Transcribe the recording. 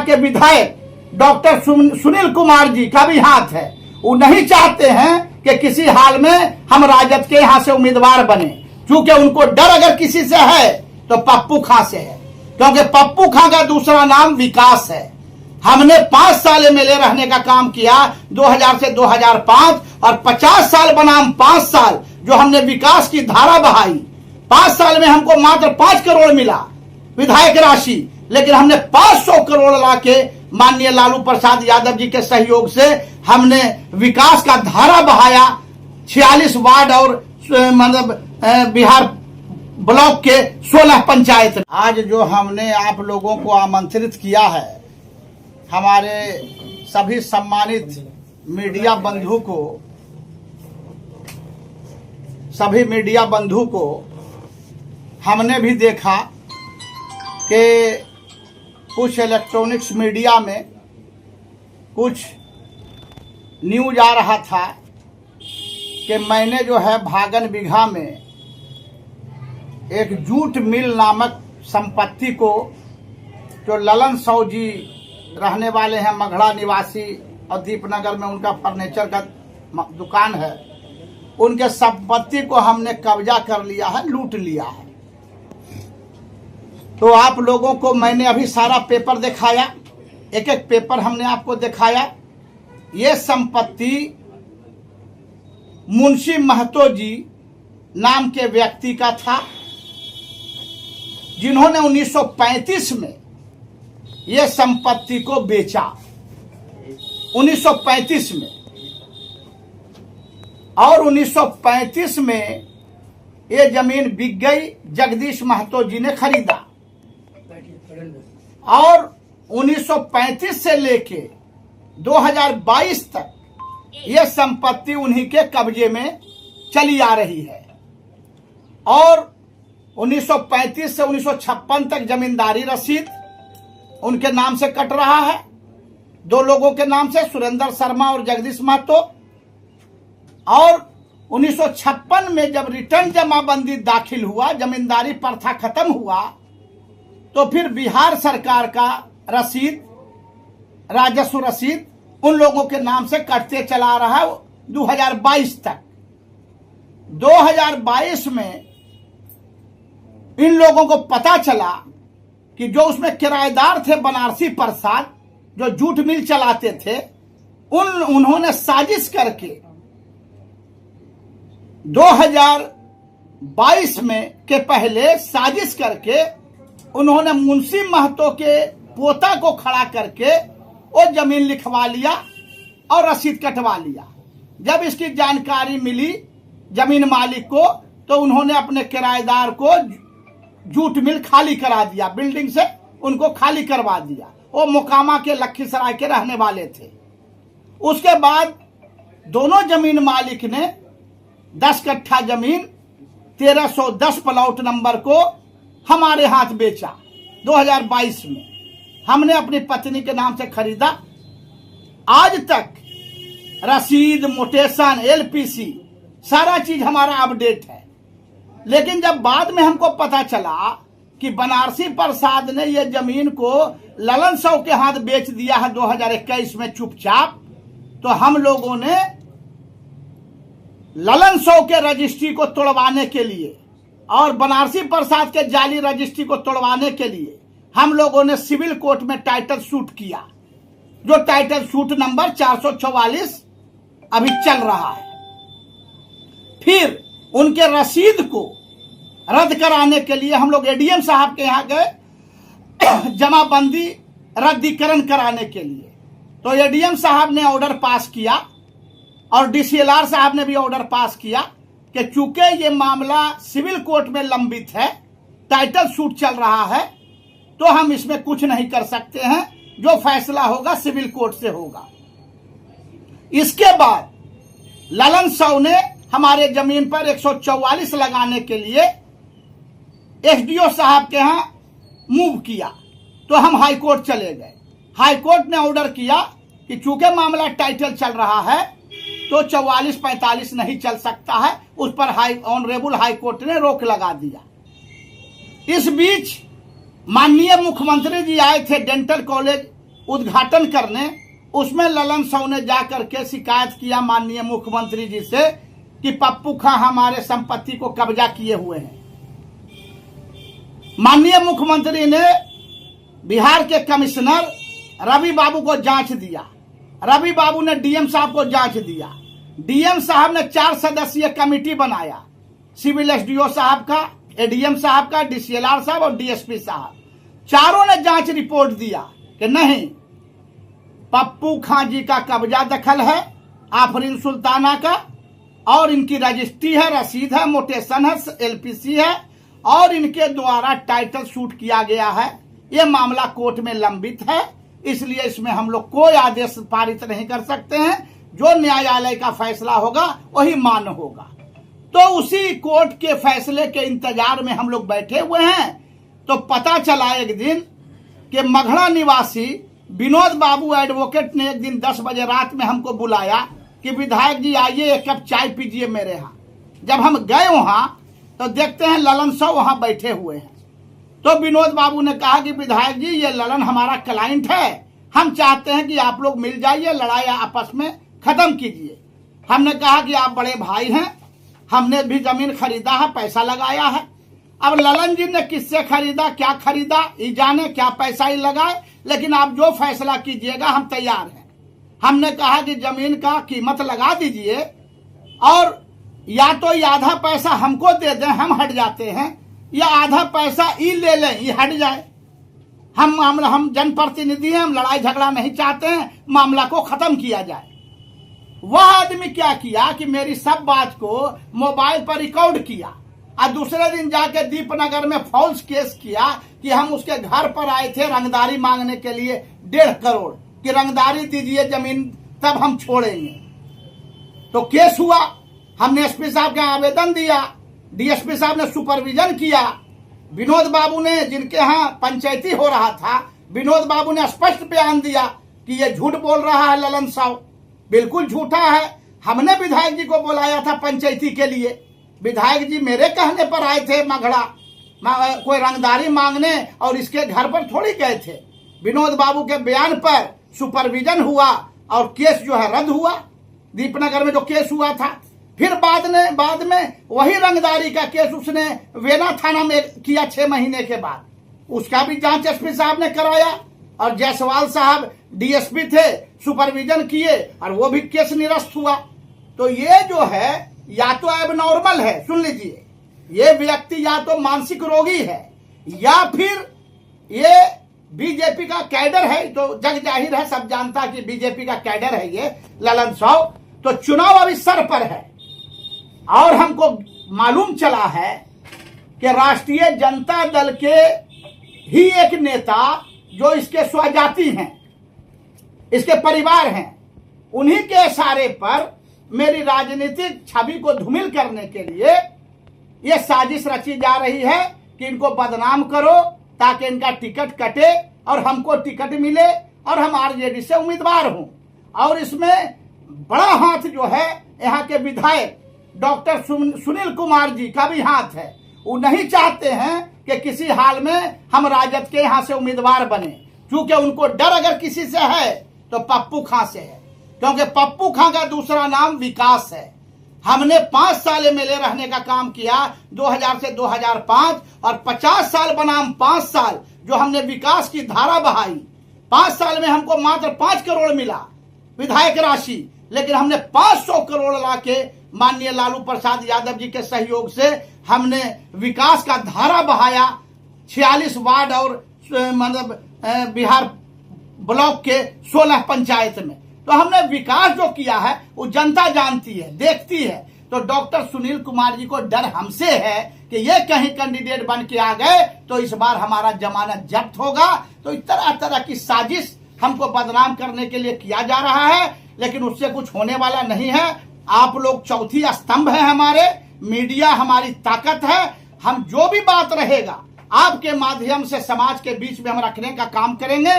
के विधायक डॉक्टर सुनील कुमार जी का भी हाथ है। वो नहीं चाहते हैं कि किसी हाल में हम राजद के यहाँ से उम्मीदवार बने, क्योंकि उनको डर अगर किसी से है तो पप्पू खां से है, क्योंकि पप्पू खां का दूसरा नाम विकास है। हमने 5 साल एमएलए रहने का काम किया 2000 से 2005 और 50 साल बनाम 5 साल जो हमने विकास की धारा बहाई। 5 साल में हमको मात्र 5 करोड़ मिला विधायक राशि, लेकिन हमने 500 करोड़ लाके माननीय लालू प्रसाद यादव जी के सहयोग से हमने विकास का धारा बहाया। 46 वार्ड और मतलब बिहार ब्लॉक के 16 पंचायत। आज जो हमने आप लोगों को आमंत्रित किया है, हमारे सभी सम्मानित मीडिया बंधु को हमने भी देखा कि कुछ इलेक्ट्रॉनिक्स मीडिया में कुछ न्यूज आ रहा था कि मैंने जो है भागन बिघा में एक जूट मिल नामक संपत्ति को, जो ललन साव जी रहने वाले हैं मगड़ा निवासी और दीपनगर में उनका फर्नीचर का दुकान है, उनके संपत्ति को हमने कब्जा कर लिया है, लूट लिया है। तो आप लोगों को मैंने अभी सारा पेपर दिखाया, एक एक पेपर हमने आपको दिखाया। ये संपत्ति मुंशी महतो जी नाम के व्यक्ति का था, जिन्होंने 1935 में ये संपत्ति को बेचा। 1935 में, और 1935 में ये जमीन बिक गई, जगदीश महतो जी ने खरीदा, और 1935 से लेके 2022 तक ये संपत्ति उन्हीं के कब्जे में चली आ रही है। और 1935 से 1956 तक जमींदारी रसीद उनके नाम से कट रहा है, 2 लोगों के नाम से, सुरेंद्र शर्मा और जगदीश महतो। और 1956 में जब रिटर्न जमाबंदी दाखिल हुआ, जमींदारी प्रथा खत्म हुआ, तो फिर बिहार सरकार का रसीद, राजस्व रसीद उन लोगों के नाम से कटते चला रहा है 2022 तक। 2022 में इन लोगों को पता चला कि जो उसमें किराएदार थे बनारसी प्रसाद, जो जूट मिल चलाते थे, उन्होंने साजिश करके 2022 में के पहले साजिश करके उन्होंने मुंशी महतो के पोता को खड़ा करके वो जमीन लिखवा लिया और रसीद कटवा लिया। जब इसकी जानकारी मिली जमीन मालिक को, तो उन्होंने अपने किराएदार को जूट मिल खाली करा दिया, बिल्डिंग से उनको खाली करवा दिया। वो मोकामा के लखीसराय के रहने वाले थे। उसके बाद दोनों जमीन मालिक ने 10 कट्ठा जमीन 1310 प्लॉट नंबर को हमारे हाथ बेचा। 2022 में हमने अपनी पत्नी के नाम से खरीदा। आज तक रसीद, मोटेशन, एलपीसी सारा चीज हमारा अपडेट है। लेकिन जब बाद में हमको पता चला कि बनारसी प्रसाद ने यह जमीन को ललन साव के हाथ बेच दिया है 2021 में चुपचाप, तो हम लोगों ने ललन साव के रजिस्ट्री को तोड़वाने के लिए और बनारसी प्रसाद के जाली रजिस्ट्री को तोड़वाने के लिए हम लोगों ने सिविल कोर्ट में टाइटल सूट किया, जो टाइटल सूट नंबर 444 अभी चल रहा है। फिर उनके रसीद को रद्द कराने के लिए हम लोग एडीएम साहब के यहाँ गए, जमाबंदी रद्दीकरण कराने के लिए। तो एडीएम साहब ने ऑर्डर पास किया और डीसीएलआर साहब ने भी ऑर्डर पास किया कि चूंकि ये मामला सिविल कोर्ट में लंबित है, टाइटल सूट चल रहा है, तो हम इसमें कुछ नहीं कर सकते हैं, जो फैसला होगा सिविल कोर्ट से होगा। इसके बाद ललन साव ने हमारे जमीन पर 144 लगाने के लिए एसडीओ साहब के यहां मूव किया, तो हम हाई कोर्ट चले गए। हाई कोर्ट ने ऑर्डर किया कि चूंकि मामला टाइटल चल रहा है तो 44-45 नहीं चल सकता है, उस पर ऑनरेबल हाई कोर्ट ने रोक लगा दिया। इस बीच माननीय मुख्यमंत्री जी आए थे डेंटल कॉलेज उद्घाटन करने, उसमें ललन साहू ने जाकर के शिकायत किया माननीय मुख्यमंत्री जी से कि पप्पू खां हमारे संपत्ति को कब्जा किए हुए हैं। माननीय मुख्यमंत्री ने बिहार के कमिश्नर रवि बाबू को जांच दिया, रवि बाबू ने डीएम साहब को जांच दिया, डीएम साहब ने 4 सदस्यीय कमेटी बनाया, सिविल एसडीओ साहब का, एडीएम साहब का, डीसीएलआर साहब और डीएसपी साहब, चारों ने जांच रिपोर्ट दिया कि नहीं, पप्पू खां जी का कब्जा दखल है आफरीन सुल्ताना का, और इनकी रजिस्ट्री है, रसीद है, मोटेशन है, एलपीसी है, और इनके द्वारा टाइटल शूट किया गया है। ये मामला कोर्ट में लंबित है, इसलिए इसमें हम लोग कोई आदेश पारित नहीं कर सकते हैं। जो न्यायालय का फैसला होगा वही मान्य होगा। तो उसी कोर्ट के फैसले के इंतजार में हम लोग बैठे हुए हैं। तो पता चला एक दिन कि मघड़ा निवासी विनोद बाबू एडवोकेट ने एक दिन 10 बजे रात में हमको बुलाया कि विधायक जी आइए, एक कप चाय पीजिए मेरे यहाँ। जब हम गए वहां तो देखते हैं ललन साहू वहां बैठे हुए हैं। तो विनोद बाबू ने कहा कि विधायक जी, ये ललन हमारा क्लाइंट है, हम चाहते हैं कि आप लोग मिल जाइए, लड़ाई आपस में खत्म कीजिए। हमने कहा कि आप बड़े भाई हैं, हमने भी जमीन खरीदा है, पैसा लगाया है। अब ललन जी ने किससे खरीदा, क्या खरीदा, ये जाने, क्या पैसा ही लगाए, लेकिन आप जो फैसला कीजिएगा हम तैयार हैं। हमने कहा कि जमीन का कीमत लगा दीजिए, और या तो ये आधा पैसा हमको दे दें, हम हट जाते हैं, या आधा पैसा ई ले लें, ये हट जाए। हम जनप्रतिनिधि हैं, हम लड़ाई झगड़ा नहीं चाहते हैं, मामला को खत्म किया जाए। वह आदमी क्या किया कि मेरी सब बात को मोबाइल पर रिकॉर्ड किया, और दूसरे दिन जाके दीपनगर में फॉल्स केस किया कि हम उसके घर पर आए थे रंगदारी मांगने के लिए 1.5 करोड़ कि रंगदारी दीजिए जमीन, तब हम छोड़ेंगे। तो केस हुआ, हमने एसपी साहब का आवेदन दिया, डीएसपी साहब ने सुपरविजन किया। विनोद बाबू ने, जिनके यहाँ पंचायती हो रहा था, विनोद बाबू ने स्पष्ट बयान दिया कि ये झूठ बोल रहा है ललन साहू, बिल्कुल झूठा है। हमने विधायक जी को बुलाया था पंचायती के लिए, विधायक जी मेरे कहने पर आए थे मघड़ा, कोई रंगदारी मांगने, और इसके घर पर थोड़ी गए थे। विनोद बाबू के बयान पर सुपरविजन हुआ और केस जो है रद्द हुआ, दीपनगर में जो केस हुआ था। फिर बाद में वही रंगदारी का केस उसने वेना थाना में किया 6 महीने के बाद, उसका भी जांच एसपी साहब ने कराया, और जायसवाल साहब डीएसपी थे, सुपरविजन किए, और वो भी केस निरस्त हुआ। तो ये जो है या तो एबनॉर्मल है, सुन लीजिए, ये व्यक्ति या तो मानसिक रोगी है, या फिर ये बीजेपी का कैडर है। तो जग जाहिर है, सब जानता कि बीजेपी का कैडर है ये ललन साहू। तो चुनाव अभी सर पर है, और हमको मालूम चला है कि राष्ट्रीय जनता दल के ही एक नेता जो इसके स्वजाति हैं, इसके परिवार हैं, उन्हीं के इशारे पर मेरी राजनीतिक छवि को धूमिल करने के लिए यह साजिश रची जा रही है कि इनको बदनाम करो ताकि इनका टिकट कटे और हमको टिकट मिले और हम आरजेडी से उम्मीदवार हों। और इसमें बड़ा हाथ जो है यहाँ के विधायक डॉक्टर सुनील कुमार जी का भी हाथ है। वो नहीं चाहते हैं कि किसी हाल में हम राजद के यहाँ से उम्मीदवार बने, क्योंकि उनको डर अगर किसी से है तो पप्पू खां से है, क्योंकि पप्पू खां का दूसरा नाम विकास है। हमने 5 साल एमएलए रहने का काम किया 2000 से 2005, और 50 साल बनाम 5 साल जो हमने विकास की धारा बहाई। 5 साल में हमको मात्र 5 करोड़ मिला विधायक राशि, लेकिन हमने 500 करोड़ लाके माननीय लालू प्रसाद यादव जी के सहयोग से हमने विकास का धारा बहाया। 46 वार्ड और मतलब बिहार ब्लॉक के 16 पंचायत में। तो हमने विकास जो किया है वो जनता जानती है, देखती है। तो डॉक्टर सुनील कुमार जी को डर हमसे है कि ये कहीं कैंडिडेट बन के आ गए तो इस बार हमारा जमानत जब्त होगा। तो इस तरह की साजिश हमको बदनाम करने के लिए किया जा रहा है, लेकिन उससे कुछ होने वाला नहीं है। आप लोग चौथी स्तंभ है हमारे, मीडिया हमारी ताकत है। हम जो भी बात रहेगा आपके माध्यम से समाज के बीच में हम रखने का काम करेंगे।